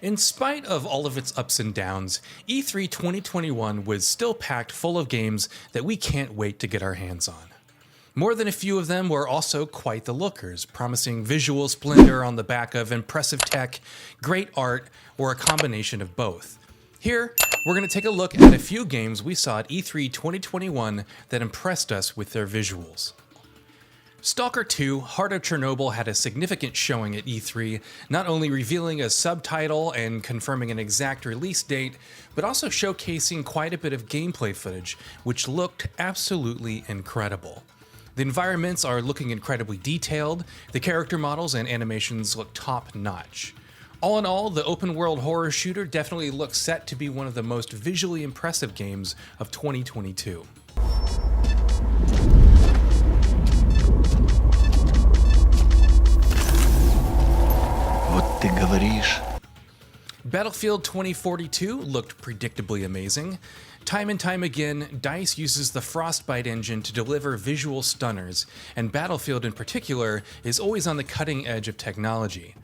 In spite of all of its ups and downs, E3 2021 was still packed full of games that we can't wait to get our hands on. More than a few of them were also quite the lookers, promising visual splendor on the back of impressive tech, great art, or a combination of both. Here, we're going to take a look at a few games we saw at E3 2021 that impressed us with their visuals. S.t.a.l.k.e.r 2 Heart of Chernobyl had a significant showing at E3, not only revealing a subtitle and confirming an exact release date, but also showcasing quite a bit of gameplay footage, which looked absolutely incredible. The environments are looking incredibly detailed, the character models and animations look top-notch. All in all, the open-world horror shooter definitely looks set to be one of the most visually impressive games of 2022. Вот ты говоришь. Battlefield 2042 looked predictably amazing. Time and time again, DICE uses the Frostbite engine to deliver visual stunners, and Battlefield in particular is always on the cutting edge of technology.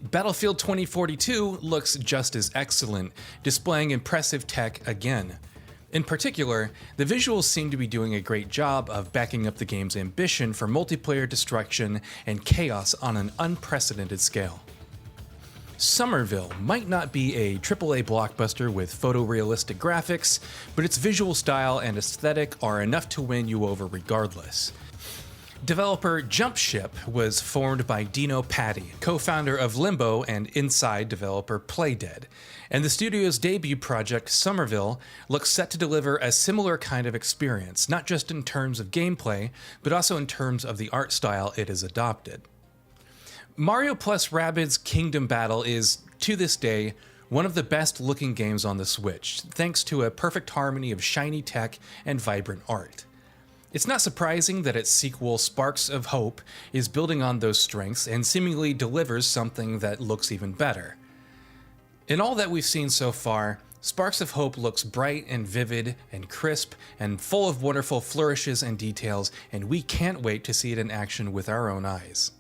Battlefield 2042 looks just as excellent, displaying impressive tech again. In particular, the visuals seem to be doing a great job of backing up the game's ambition for multiplayer destruction and chaos on an unprecedented scale. SOMERVILLE might not be a AAA blockbuster with photorealistic graphics, but its visual style and aesthetic are enough to win you over regardless. Developer Jumpship was formed by Dino Patti, co-founder of Limbo and Inside developer Playdead, and the studio's debut project SOMERVILLE looks set to deliver a similar kind of experience, not just in terms of gameplay, but also in terms of the art style it has adopted. Mario + Rabbids Kingdom Battle is, to this day, one of the best looking games on the Switch, thanks to a perfect harmony of shiny tech and vibrant art. It's not surprising that its sequel, Sparks of Hope, is building on those strengths and seemingly delivers something that looks even better. In all that we've seen so far, Sparks of Hope looks bright and vivid and crisp and full of wonderful flourishes and details, and we can't wait to see it in action with our own eyes.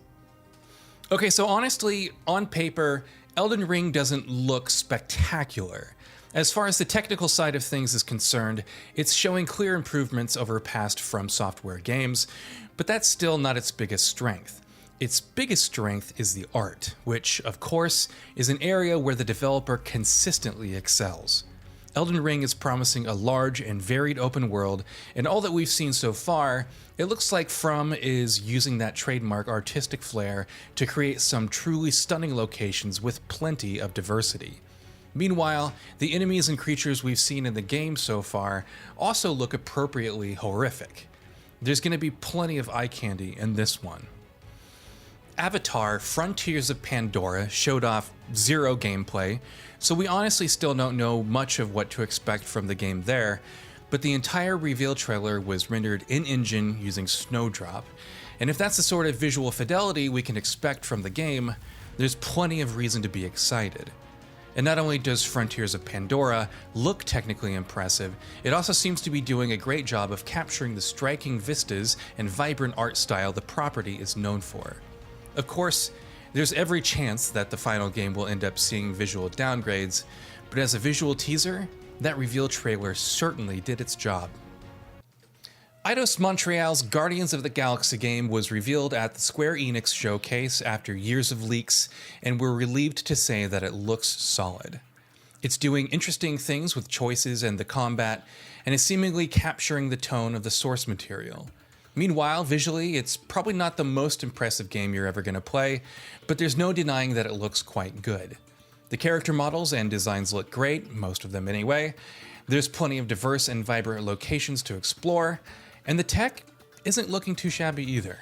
Okay, so honestly, on paper, Elden Ring doesn't look spectacular. As far as the technical side of things is concerned, it's showing clear improvements over past From Software games, but that's still not its biggest strength. Its biggest strength is the art, which, of course, is an area where the developer consistently excels. Elden Ring is promising a large and varied open world, and all that we've seen so far, it looks like From is using that trademark artistic flair to create some truly stunning locations with plenty of diversity. Meanwhile, the enemies and creatures we've seen in the game so far also look appropriately horrific. There's going to be plenty of eye candy in this one. Avatar: Frontiers of Pandora showed off zero gameplay, so we honestly still don't know much of what to expect from the game there, but the entire reveal trailer was rendered in-engine using Snowdrop, and if that's the sort of visual fidelity we can expect from the game, there's plenty of reason to be excited. And not only does Frontiers of Pandora look technically impressive, it also seems to be doing a great job of capturing the striking vistas and vibrant art style the property is known for. Of course, there's every chance that the final game will end up seeing visual downgrades, but as a visual teaser, that reveal trailer certainly did its job. Eidos Montreal's Guardians of the Galaxy game was revealed at the Square Enix showcase after years of leaks, and we're relieved to say that it looks solid. It's doing interesting things with choices and the combat, and is seemingly capturing the tone of the source material. Meanwhile, visually, it's probably not the most impressive game you're ever going to play, but there's no denying that it looks quite good. The character models and designs look great, most of them anyway. There's plenty of diverse and vibrant locations to explore, and the tech isn't looking too shabby either.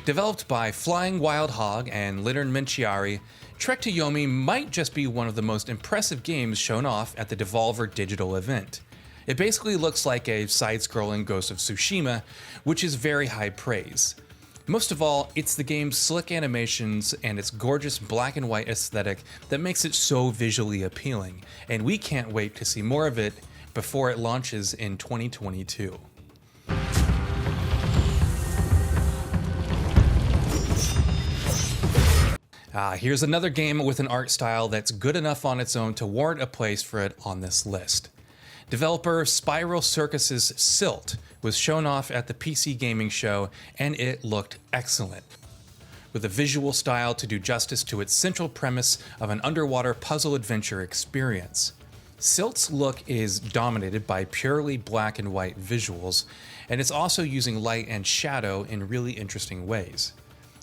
Developed by Flying Wild Hog and Leonard Menciari, Trek to Yomi might just be one of the most impressive games shown off at the Devolver Digital event. It basically looks like a side-scrolling Ghost of Tsushima, which is very high praise. Most of all, it's the game's slick animations and its gorgeous black and white aesthetic that makes it so visually appealing, and we can't wait to see more of it before it launches in 2022. Here's another game with an art style that's good enough on its own to warrant a place for it on this list. Developer Spiral Circus's Silt was shown off at the PC Gaming Show, and it looked excellent, with a visual style to do justice to its central premise of an underwater puzzle adventure experience. Silt's look is dominated by purely black and white visuals, and it's also using light and shadow in really interesting ways.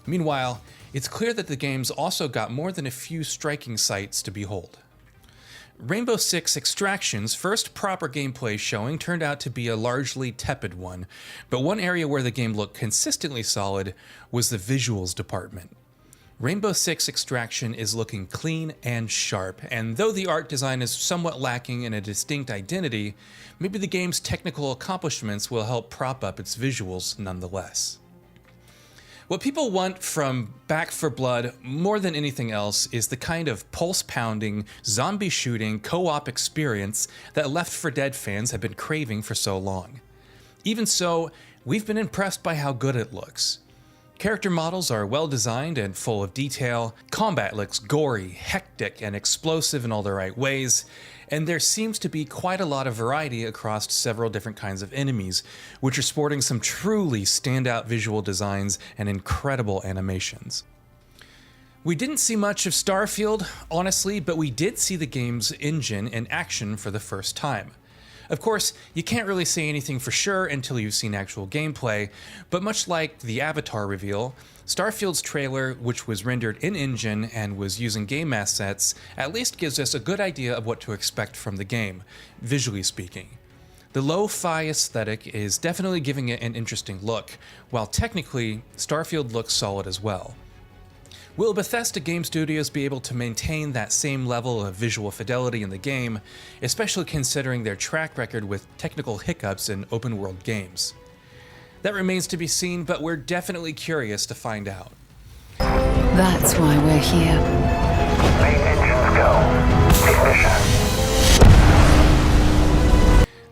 Meanwhile, it's clear that the game's also got more than a few striking sights to behold. Rainbow Six Extraction's first proper gameplay showing turned out to be a largely tepid one, but one area where the game looked consistently solid was the visuals department. Rainbow Six Extraction is looking clean and sharp, and though the art design is somewhat lacking in a distinct identity, maybe the game's technical accomplishments will help prop up its visuals nonetheless. What people want from Back 4 Blood more than anything else is the kind of pulse-pounding, zombie-shooting co-op experience that Left 4 Dead fans have been craving for so long. Even so, we've been impressed by how good it looks. Character models are well designed and full of detail, combat looks gory, hectic, and explosive in all the right ways, and there seems to be quite a lot of variety across several different kinds of enemies, which are sporting some truly standout visual designs and incredible animations. We didn't see much of Starfield, honestly, but we did see the game's engine in action for the first time. Of course, you can't really say anything for sure until you've seen actual gameplay, but much like the Avatar reveal, Starfield's trailer, which was rendered in-engine and was using game assets, at least gives us a good idea of what to expect from the game, visually speaking. The lo-fi aesthetic is definitely giving it an interesting look, while technically, Starfield looks solid as well. Will Bethesda Game Studios be able to maintain that same level of visual fidelity in the game, especially considering their track record with technical hiccups in open-world games? That remains to be seen, but we're definitely curious to find out. That's why we're here. Main engines go. Ignition.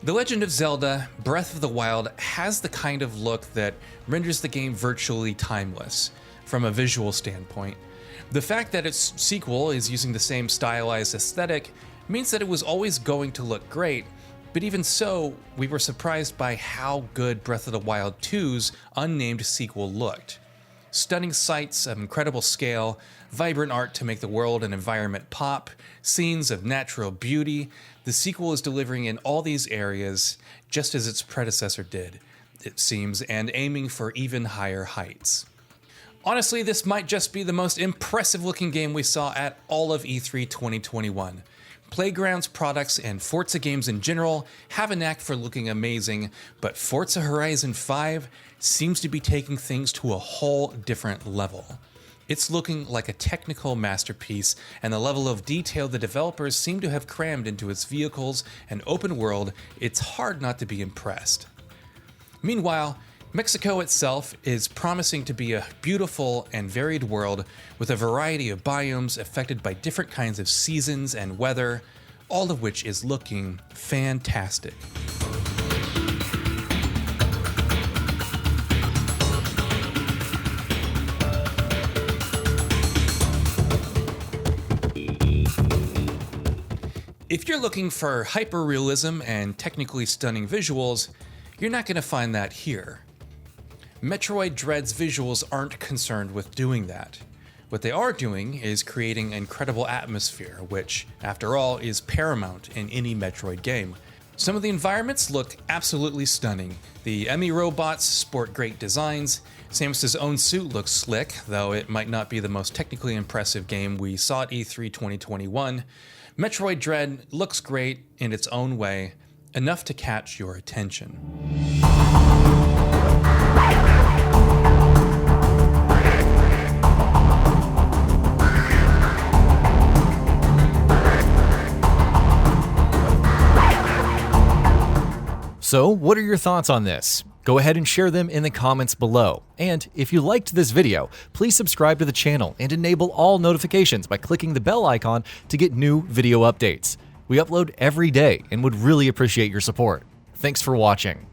The Legend of Zelda Breath of the Wild has the kind of look that renders the game virtually timeless from a visual standpoint. The fact that its sequel is using the same stylized aesthetic means that it was always going to look great, but even so, we were surprised by how good Breath of the Wild 2's unnamed sequel looked. Stunning sights of incredible scale, vibrant art to make the world and environment pop, scenes of natural beauty, the sequel is delivering in all these areas, just as its predecessor did, it seems, and aiming for even higher heights. Honestly, this might just be the most impressive looking game we saw at all of E3 2021. Playground's products and Forza games in general have a knack for looking amazing, but Forza Horizon 5 seems to be taking things to a whole different level. It's looking like a technical masterpiece, and the level of detail the developers seem to have crammed into its vehicles and open world, it's hard not to be impressed. Meanwhile, Mexico itself is promising to be a beautiful and varied world with a variety of biomes affected by different kinds of seasons and weather, all of which is looking fantastic. If you're looking for hyper-realism and technically stunning visuals, you're not going to find that here. Metroid Dread's visuals aren't concerned with doing that. What they are doing is creating incredible atmosphere, which, after all, is paramount in any Metroid game. Some of the environments look absolutely stunning. The Emi robots sport great designs. Samus's own suit looks slick, though it might not be the most technically impressive game we saw at E3 2021. Metroid Dread looks great in its own way, enough to catch your attention. So, what are your thoughts on this? Go ahead and share them in the comments below. And if you liked this video, please subscribe to the channel and enable all notifications by clicking the bell icon to get new video updates. We upload every day and would really appreciate your support. Thanks for watching.